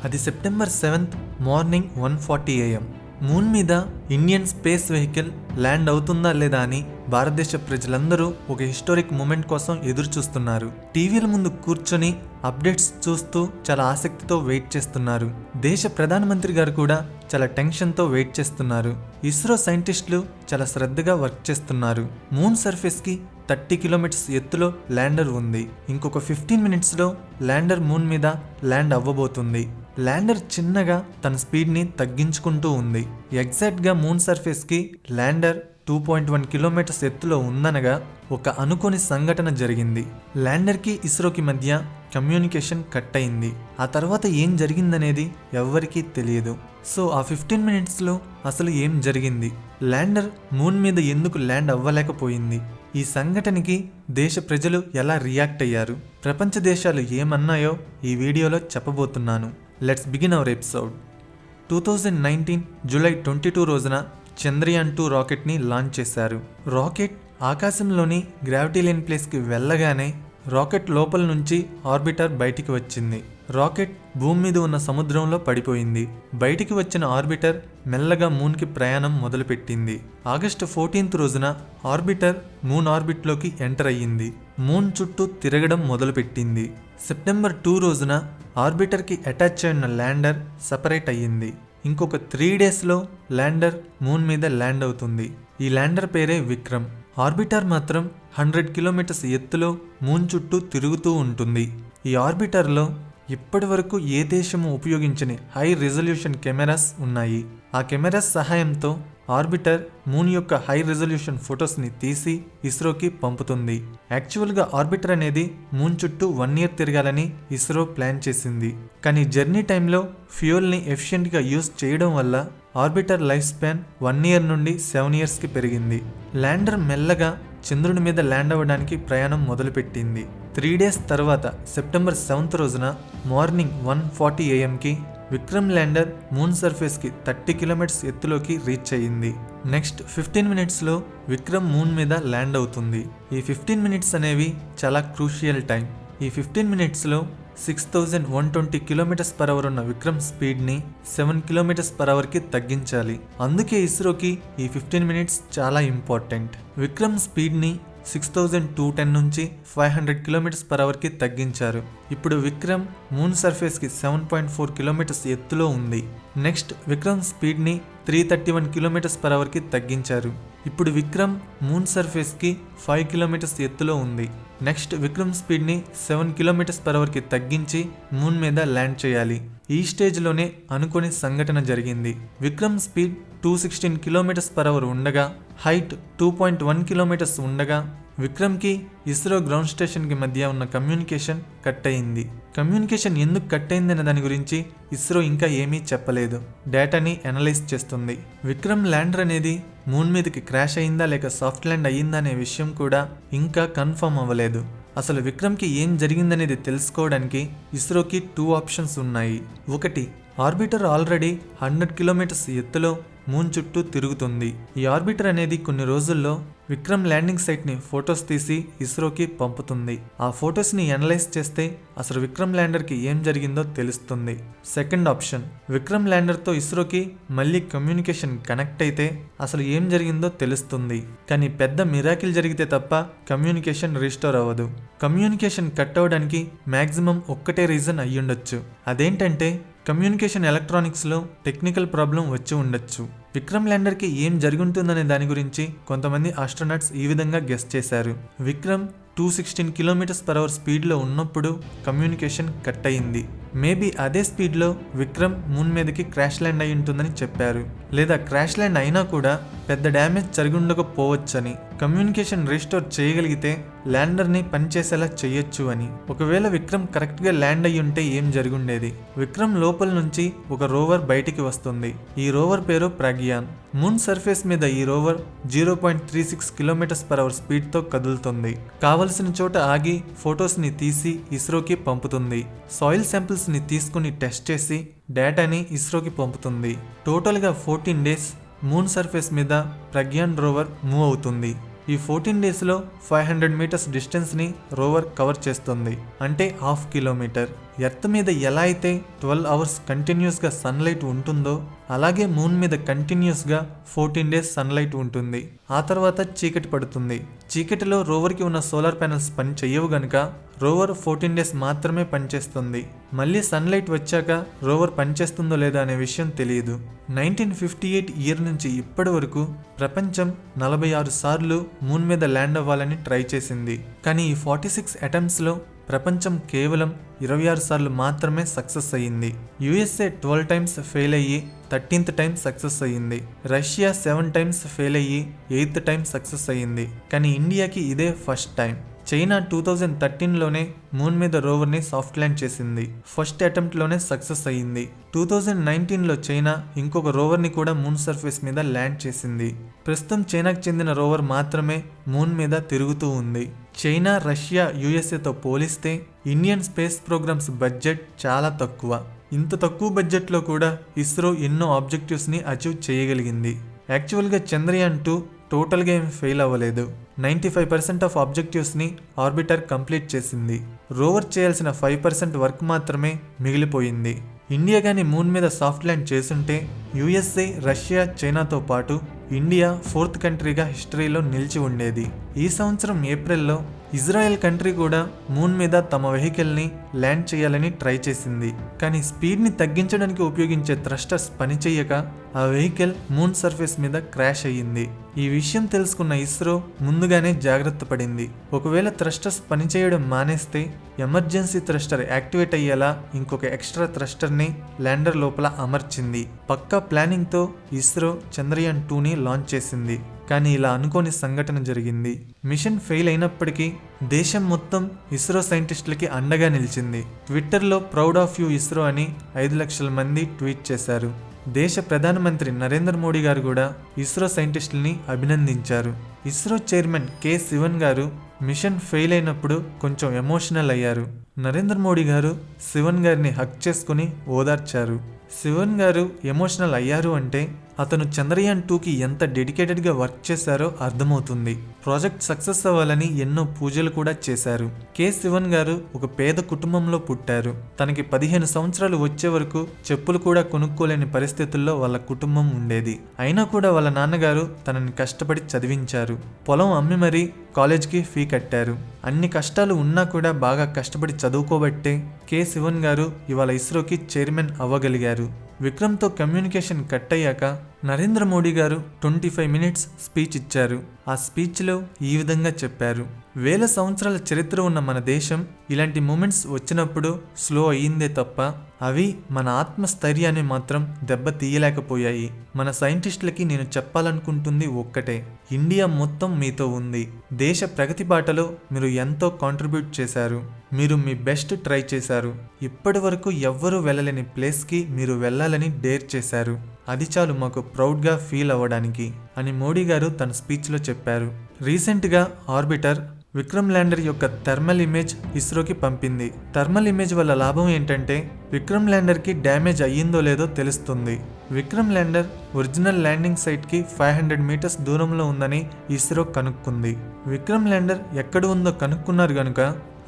అది September 7th morning 1:40 AM. Moon మీద Indian space vehicle land అవుతుందా లేదా అని భారతదేశ ప్రజలందరూ ఒక హిస్టారిక్ మూమెంట్ కోసం ఎదురు చూస్తున్నారు. టీవీల ముందు కూర్చొని అప్డేట్స్ చూస్తూ చాలా ఆసక్తితో వెయిట్ చేస్తున్నారు. దేశ ప్రధానమంత్రి గారు కూడా చాలా టెన్షన్తో వెయిట్ చేస్తున్నారు. ఇస్రో సైంటిస్టులు చాలా శ్రద్ధగా వర్క్ చేస్తున్నారు. మూన్ సర్ఫేస్కి 30 కిలోమీటర్స్ ఎత్తులో ల్యాండర్ ఉంది. ఇంకొక 15 minutesలో ల్యాండర్ మూన్ మీద ల్యాండ్ అవ్వబోతుంది. ల్యాండర్ చిన్నగా తన స్పీడ్ని తగ్గించుకుంటూ ఉంది. ఎగ్జాక్ట్గా మూన్ సర్ఫేస్కి ల్యాండర్ 2.1 కిలోమీటర్స్ ఎత్తులో ఉందనగా ఒక అనుకోని సంఘటన జరిగింది. ల్యాండర్కి ఇస్రోకి మధ్య కమ్యూనికేషన్ కట్ అయింది. ఆ తర్వాత ఏం జరిగిందనేది ఎవ్వరికీ తెలియదు. సో ఆ 15 minutesలో అసలు ఏం జరిగింది, ల్యాండర్ మూన్ మీద ఎందుకు ల్యాండ్ అవ్వలేకపోయింది, ఈ సంఘటనకి దేశ ప్రజలు ఎలా రియాక్ట్ అయ్యారు, ప్రపంచ దేశాలు ఏమన్నాయో ఈ వీడియోలో చెప్పబోతున్నాను. Let's begin our episode. 2019 July 22 రోజున చంద్రయాన్ 2 రాకెట్ని లాంచ్ చేశారు. రాకెట్ ఆకాశంలోని గ్రావిటీ లేని ప్లేస్కి వెళ్ళగానే రాకెట్ లోపల నుంచి ఆర్బిటర్ బయటికి వచ్చింది. రాకెట్ భూమి మీద ఉన్న సముద్రంలో పడిపోయింది. బయటికి వచ్చిన ఆర్బిటర్ మెల్లగా మూన్కి ప్రయాణం మొదలుపెట్టింది. ఆగస్టు 14th రోజున ఆర్బిటర్ మూన్ ఆర్బిట్లోకి ఎంటర్ అయ్యింది. మూన్ చుట్టూ తిరగడం మొదలుపెట్టింది. సెప్టెంబర్ 2 రోజున ఆర్బిటర్కి అటాచ్ అయిన ల్యాండర్ సపరేట్ అయ్యింది. ఇంకొక 3 daysలో ల్యాండర్ మూన్ మీద ల్యాండ్ అవుతుంది. ఈ ల్యాండర్ పేరే విక్రమ్. ఆర్బిటర్ మాత్రం 100 కిలోమీటర్స్ ఎత్తులో మూన్ చుట్టూ తిరుగుతూ ఉంటుంది. ఈ ఆర్బిటర్లో ఇప్పటి వరకు ఏ దేశము ఉపయోగించని హై రిజల్యూషన్ కెమెరాస్ ఉన్నాయి. ఆ కెమెరాస్ సహాయంతో ఆర్బిటర్ మూన్ యొక్క హై రిజల్యూషన్ ఫొటోస్ని తీసి ఇస్రోకి పంపుతుంది. యాక్చువల్గా ఆర్బిటర్ అనేది మూన్ చుట్టూ 1 year తిరగాలని ఇస్రో ప్లాన్ చేసింది. కానీ జర్నీ టైంలో ఫ్యూయల్ని ఎఫిషియెంట్గా యూజ్ చేయడం వల్ల ఆర్బిటర్ లైఫ్ స్పాన్ 1 year నుండి 7 yearsకి పెరిగింది. ల్యాండర్ మెల్లగా చంద్రుని మీద ల్యాండ్ అవ్వడానికి ప్రయాణం మొదలుపెట్టింది. 3 days తర్వాత సెప్టెంబర్ 7th రోజున మార్నింగ్ 1:40 AMకి విక్రమ్ ల్యాండర్ మూన్ సర్ఫేస్కి 30 కిలోమీటర్స్ ఎత్తులోకి రీచ్ అయ్యింది. నెక్స్ట్ 15 minutesలో విక్రమ్ మూన్ మీద ల్యాండ్ అవుతుంది. ఈ 15 minutes అనేవి చాలా క్రూషియల్ టైం. ఈ 15 minutesలో 6120 km/h ఉన్న విక్రమ్ స్పీడ్ని 7 km/hకి తగ్గించాలి. అందుకే ఇస్రోకి ఈ 15 minutes చాలా ఇంపార్టెంట్. విక్రమ్ స్పీడ్ని 6210 నుంచి 500 km/hకి తగ్గించారు. ఇప్పుడు విక్రమ్ మూన్ సర్ఫేస్కి 7.4 kilometers ఎత్తులో ఉంది. నెక్స్ట్ విక్రమ్ స్పీడ్ని 331 km/hకి తగ్గించారు. ఇప్పుడు విక్రమ్ మూన్ సర్ఫేస్కి 5 kilometers ఎత్తులో ఉంది. నెక్స్ట్ విక్రమ్ స్పీడ్ని 7 km/hకి తగ్గించి మూన్ మీద ల్యాండ్ చేయాలి. ఈ స్టేజ్లోనే అనుకోని సంఘటన జరిగింది. విక్రమ్ స్పీడ్ 216 km/h ఉండగా హైట్ 2.1 kilometers ఉండగా విక్రమ్కి ఇస్రో గ్రౌండ్ స్టేషన్కి మధ్య ఉన్న కమ్యూనికేషన్ కట్ అయింది. కమ్యూనికేషన్ ఎందుకు కట్ అయిందనే దాని గురించి ఇస్రో ఇంకా ఏమీ చెప్పలేదు. డేటాని అనలైజ్ చేస్తుంది. విక్రమ్ ల్యాండర్ అనేది మూన్ మీదకి క్రాష్ అయిందా లేక సాఫ్ట్ ల్యాండ్ అయ్యిందా అనే విషయం కూడా ఇంకా కన్ఫర్మ్ అవ్వలేదు. అసలు విక్రమ్కి ఏం జరిగిందనేది తెలుసుకోవడానికి ఇస్రోకి 2 options ఉన్నాయి. ఒకటి, ఆర్బిటర్ ఆల్రెడీ 100 kilometers ఎత్తులో మూన్ చుట్టూ తిరుగుతుంది. ఈ ఆర్బిటర్ అనేది కొన్ని రోజుల్లో విక్రమ్ ల్యాండింగ్ సైట్ని ఫొటోస్ తీసి ఇస్రోకి పంపుతుంది. ఆ ఫొటోస్ని అనలైజ్ చేస్తే అసలు విక్రమ్ ల్యాండర్కి ఏం జరిగిందో తెలుస్తుంది. సెకండ్ ఆప్షన్, విక్రమ్ ల్యాండర్తో ఇస్రోకి మళ్ళీ కమ్యూనికేషన్ కనెక్ట్ అయితే అసలు ఏం జరిగిందో తెలుస్తుంది. కానీ పెద్ద మిరాకిల్ జరిగితే తప్ప కమ్యూనికేషన్ రీస్టోర్ అవ్వదు. కమ్యూనికేషన్ కట్ అవ్వడానికి మ్యాక్సిమం ఒక్కటే రీజన్ అయ్యుండొచ్చు. అదేంటంటే కమ్యూనికేషన్ ఎలక్ట్రానిక్స్లో టెక్నికల్ ప్రాబ్లం వచ్చి ఉండొచ్చు. విక్రమ్ ల్యాండర్కి ఏం జరుగుతుందనే దాని గురించి కొంతమంది ఆస్ట్రోనాట్స్ ఈ విధంగా గెస్ చేశారు. విక్రమ్ 216 km/h స్పీడ్లో ఉన్నప్పుడు కమ్యూనికేషన్ కట్ అయింది. మేబీ అదే స్పీడ్లో విక్రమ్ మూన్ మీదకి క్రాష్ ల్యాండ్ అయి ఉంటుందని చెప్పారు. లేదా క్రాష్ ల్యాండ్ అయినా కూడా పెద్ద డ్యామేజ్ జరిగి ఉండకపోవచ్చని, కమ్యూనికేషన్ రీస్టోర్ చేయగలిగితే ల్యాండర్ని పనిచేసేలా చేయొచ్చు అని. ఒకవేళ విక్రమ్ కరెక్ట్గా ల్యాండ్ అయ్యి ఉంటే ఏం జరుగుండేది? విక్రమ్ లోపల నుంచి ఒక రోవర్ బయటికి వస్తుంది. ఈ రోవర్ పేరు ప్రగ్యాన్. మూన్ సర్ఫేస్ మీద ఈ రోవర్ 0.36 km/h స్పీడ్తో కదులుతుంది. కావలసిన చోట ఆగి ఫొటోస్ని తీసి ఇస్రోకి పంపుతుంది. సాయిల్ శాంపిల్స్ని తీసుకుని టెస్ట్ చేసి డేటాని ఇస్రోకి పంపుతుంది. టోటల్గా 14 days మూన్ సర్ఫేస్ మీద ప్రగ్యాన్ రోవర్ మూవ్ అవుతుంది. ఈ 14 డేస్లో 500 మీటర్స్ డిస్టెన్స్ని రోవర్ కవర్ చేస్తుంది, అంటే 1/2 కిలోమీటర్. ఎర్త్ మీద ఎలా అయితే 12 అవర్స్ కంటిన్యూస్గా సన్లైట్ ఉంటుందో అలాగే మూన్ మీద కంటిన్యూస్గా 14 డేస్ సన్లైట్ ఉంటుంది. ఆ తర్వాత చీకటి పడుతుంది. చీకటిలో రోవర్కి ఉన్న సోలార్ ప్యానెల్స్ పని చెయ్యవు గనుక రోవర్ 14 డేస్ మాత్రమే పనిచేస్తుంది. మళ్ళీ సన్లైట్ వచ్చాక రోవర్ పనిచేస్తుందో లేదా అనే విషయం తెలియదు. 1958 ఇయర్ నుంచి ఇప్పటి వరకు ప్రపంచం 46 సార్లు మూన్ మీద ల్యాండ్ అవ్వాలని ట్రై చేసింది. కానీ ఈ 46 అటెంప్ట్స్లో ప్రపంచం కేవలం 26 సార్లు మాత్రమే సక్సెస్ అయ్యింది. యుఎస్ఏ 12 టైమ్స్ ఫెయిల్ అయ్యి 13th టైం సక్సెస్ అయ్యింది. రష్యా 7 టైమ్స్ ఫెయిల్ అయ్యి 8th టైం సక్సెస్ అయ్యింది. కానీ ఇండియాకి ఇదే ఫస్ట్ టైం. చైనా 2013లోనే మూన్ మీద రోవర్ని సాఫ్ట్ ల్యాండ్ చేసింది. ఫస్ట్ అటెంప్ట్లోనే సక్సెస్ అయ్యింది. 2019లో చైనా ఇంకొక రోవర్ని కూడా మూన్ సర్ఫేస్ మీద ల్యాండ్ చేసింది. ప్రస్తుతం చైనాకు చెందిన రోవర్ మాత్రమే మూన్ మీద తిరుగుతూ ఉంది. చైనా, రష్యా, యుఎస్ఏతో పోలిస్తే ఇండియన్ స్పేస్ ప్రోగ్రామ్స్ బడ్జెట్ చాలా తక్కువ. ఇంత తక్కువ బడ్జెట్లో కూడా ఇస్రో ఎన్నో ఆబ్జెక్టివ్స్ని అచీవ్ చేయగలిగింది. యాక్చువల్గా చంద్రయాన్ 2 టోటల్గా ఏం ఫెయిల్ అవ్వలేదు. 95% ఆఫ్ ఆబ్జెక్టివ్స్ని ఆర్బిటర్ కంప్లీట్ చేసింది. రోవర్ చేయాల్సిన 5% వర్క్ మాత్రమే మిగిలిపోయింది. ఇండియా కానీ మూన్ మీద సాఫ్ట్ ల్యాండ్ చేసుంటే యుఎస్ఏ, రష్యా, చైనాతో పాటు ఇండియా 4th కంట్రీగా హిస్టరీలో నిలిచి ఉండేది. ఈ సంవత్సరం ఏప్రిల్లో ఇజ్రాయెల్ కంట్రీ కూడా మూన్ మీద తమ వెహికల్ని ల్యాండ్ చేయాలని ట్రై చేసింది. కానీ స్పీడ్ని తగ్గించడానికి ఉపయోగించే థ్రస్టర్స్ పనిచేయక ఆ వెహికల్ మూన్ సర్ఫేస్ మీద క్రాష్ అయ్యింది. ఈ విషయం తెలుసుకున్న ఇస్రో ముందుగానే జాగ్రత్త పడింది. ఒకవేళ థ్రస్టర్స్ పనిచేయడం మానేస్తే ఎమర్జెన్సీ థ్రస్టర్ యాక్టివేట్ అయ్యేలా ఇంకొక ఎక్స్ట్రా థ్రస్టర్ని ల్యాండర్ లోపల అమర్చింది. పక్కా ప్లానింగ్తో ఇస్రో చంద్రయాన్ 2ని లాంచ్ చేసింది. కానీ ఇలా అనుకోని సంఘటన జరిగింది. మిషన్ ఫెయిల్ అయినప్పటికీ దేశం మొత్తం ఇస్రో సైంటిస్టులకి అండగా నిలిచింది. ట్విట్టర్లో ప్రౌడ్ ఆఫ్ యూ ఇస్రో అని 5 లక్షల మంది ట్వీట్ చేశారు. దేశ ప్రధానమంత్రి నరేంద్ర మోడీ గారు కూడా ఇస్రో సైంటిస్టులని అభినందించారు. ఇస్రో చైర్మన్ కె శివన్ గారు మిషన్ ఫెయిల్ అయినప్పుడు కొంచెం ఎమోషనల్ అయ్యారు. నరేంద్ర మోడీ గారు శివన్ గారిని హగ్ చేసుకుని ఓదార్చారు. శివన్ గారు ఎమోషనల్ అయ్యారు అంటే అతను చంద్రయాన్ 2కి ఎంత డెడికేటెడ్గా వర్క్ చేశారో అర్థమవుతుంది. ప్రాజెక్ట్ సక్సెస్ అవ్వాలని ఎన్నో పూజలు కూడా చేశారు. కె శివన్ గారు ఒక పేద కుటుంబంలో పుట్టారు. తనకి 15 సంవత్సరాలు వచ్చే వరకు చెప్పులు కూడా కొనుక్కోలేని పరిస్థితుల్లో వాళ్ళ కుటుంబం ఉండేది. అయినా కూడా వాళ్ళ నాన్నగారు తనని కష్టపడి చదివించారు. పొలం అమ్మి మరీ కాలేజ్కి ఫీ కట్టారు. అన్ని కష్టాలు ఉన్నా కూడా బాగా కష్టపడి చదువుకోబట్టే కె శివన్ గారు ఇవాళ ఇస్రోకి చైర్మన్ అవ్వగలిగారు. విక్రమ్తో కమ్యూనికేషన్ కట్ అయ్యాక నరేంద్ర మోడీ గారు 25 మినిట్స్ స్పీచ్ ఇచ్చారు. ఆ స్పీచ్లో ఈ విధంగా చెప్పారు: వేల సంవత్సరాల చరిత్ర ఉన్న మన దేశం ఇలాంటి మూమెంట్స్ వచ్చినప్పుడు స్లో అయ్యిందే తప్ప అవి మన ఆత్మస్థైర్యాన్ని మాత్రం దెబ్బ తీయలేకపోయాయి. మన సైంటిస్టులకి నేను చెప్పాలనుకుంటుంది ఒక్కటే: ఇండియా మొత్తం మీతో ఉంది. దేశ ప్రగతి బాటలో మీరు ఎంతో కాంట్రిబ్యూట్ చేశారు. మీరు మీ బెస్ట్ ట్రై చేశారు. ఇప్పటి వరకు ఎవ్వరూ వెళ్ళలేని ప్లేస్కి మీరు వెళ్ళాలని డేర్ చేశారు. అది చాలు మాకు ప్రౌడ్గా ఫీల్ అవ్వడానికి అని మోడీ గారు తన స్పీచ్లో చెప్పారు. రీసెంట్గా ఆర్బిటర్ విక్రమ్ ల్యాండర్ యొక్క థర్మల్ ఇమేజ్ ఇస్రోకి పంపింది. థర్మల్ ఇమేజ్ వల్ల లాభం ఏంటంటే విక్రమ్ ల్యాండర్కి డ్యామేజ్ అయ్యిందో లేదో తెలుస్తుంది. విక్రమ్ ల్యాండర్ ఒరిజినల్ ల్యాండింగ్ సైట్కి 500 మీటర్స్ దూరంలో ఉందని ఇస్రో కనుక్కుంది. విక్రమ్ ల్యాండర్ ఎక్కడ ఉందో కనుక్కున్నారు కనుక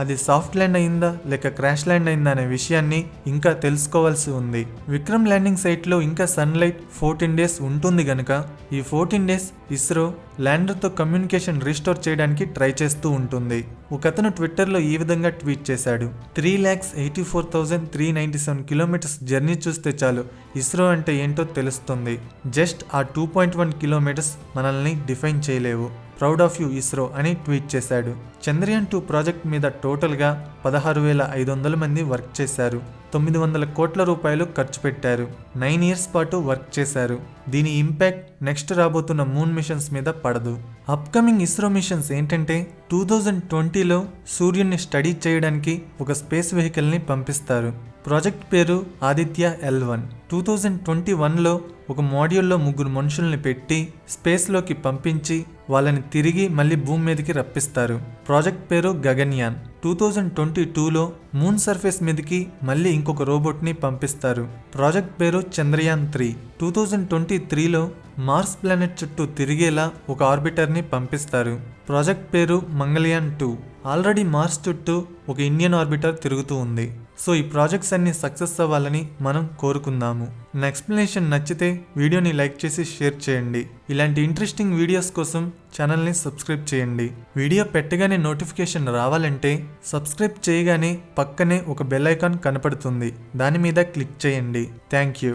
అది సాఫ్ట్ ల్యాండ్ అయిందా లేక క్రాష్ ల్యాండ్ అయిందా అనే విషయాన్ని ఇంకా తెలుసుకోవాల్సి ఉంది. విక్రమ్ ల్యాండింగ్ సైట్లో ఇంకా సన్లైట్ 14 డేస్ ఉంటుంది గనుక ఈ 14 డేస్ ఇస్రో ల్యాండర్తో కమ్యూనికేషన్ రీస్టోర్ చేయడానికి ట్రై చేస్తూ ఉంటుంది. ఒకతను ట్విట్టర్లో ఈ విధంగా ట్వీట్ చేశాడు: 3,84,397 కిలోమీటర్స్ జర్నీ చూస్తే చాలు ఇస్రో అంటే ఏంటో తెలుస్తుంది. జస్ట్ ఆ 2.1 కిలోమీటర్స్ మనల్ని డిఫైన్ చేయలేవు. ప్రౌడ్ ఆఫ్ యూ ఇస్రో అని ట్వీట్ చేశాడు. చంద్రయాన్ 2 ప్రాజెక్ట్ మీద టోటల్గా 16,500 మంది వర్క్ చేశారు. 900 కోట్ల రూపాయలు ఖర్చు పెట్టారు. 9 ఇయర్స్ పాటు వర్క్ చేశారు. దీని ఇంపాక్ట్ నెక్స్ట్ రాబోతున్న మూన్ మిషన్స్ మీద పడదు. అప్కమింగ్ ఇస్రో మిషన్స్ ఏంటంటే 2020లో సూర్యుడిని స్టడీ చేయడానికి ఒక స్పేస్ వెహికల్ని పంపిస్తారు. ప్రాజెక్ట్ పేరు ఆదిత్య L1. 2021లో ఒక మాడ్యూల్లో 3 మనుషుల్ని పెట్టి స్పేస్లోకి పంపించి వాళ్ళని తిరిగి మళ్ళీ భూమి మీదకి రప్పిస్తారు. ప్రాజెక్ట్ పేరు గగన్యాన్. 2022లో మూన్ సర్ఫేస్ మీదకి మళ్ళీ ఇంకొక రోబోట్ని పంపిస్తారు. ప్రాజెక్ట్ పేరు చంద్రయాన్ 3. 2023లో మార్స్ ప్లానెట్ చుట్టూ తిరిగేలా ఒక ఆర్బిటర్ని పంపిస్తారు. ప్రాజెక్ట్ పేరు మంగళయాన్ 2. ఆల్రెడీ మార్స్ చుట్టూ ఒక ఇండియన్ ఆర్బిటర్ తిరుగుతూ ఉంది. సో ఈ ప్రాజెక్ట్స్ అన్ని సక్సెస్ అవ్వాలని మనం కోరుకుందాము. నా ఎక్స్ప్లెనేషన్ నచ్చితే వీడియోని లైక్ చేసి షేర్ చేయండి. ఇలాంటి ఇంట్రెస్టింగ్ వీడియోస్ కోసం ఛానల్ని సబ్స్క్రైబ్ చేయండి. వీడియో పెట్టగానే నోటిఫికేషన్ రావాలంటే సబ్స్క్రైబ్ చేయగానే పక్కనే ఒక బెల్ ఐకాన్ కనపడుతుంది. దాని మీద క్లిక్ చేయండి. Thank you.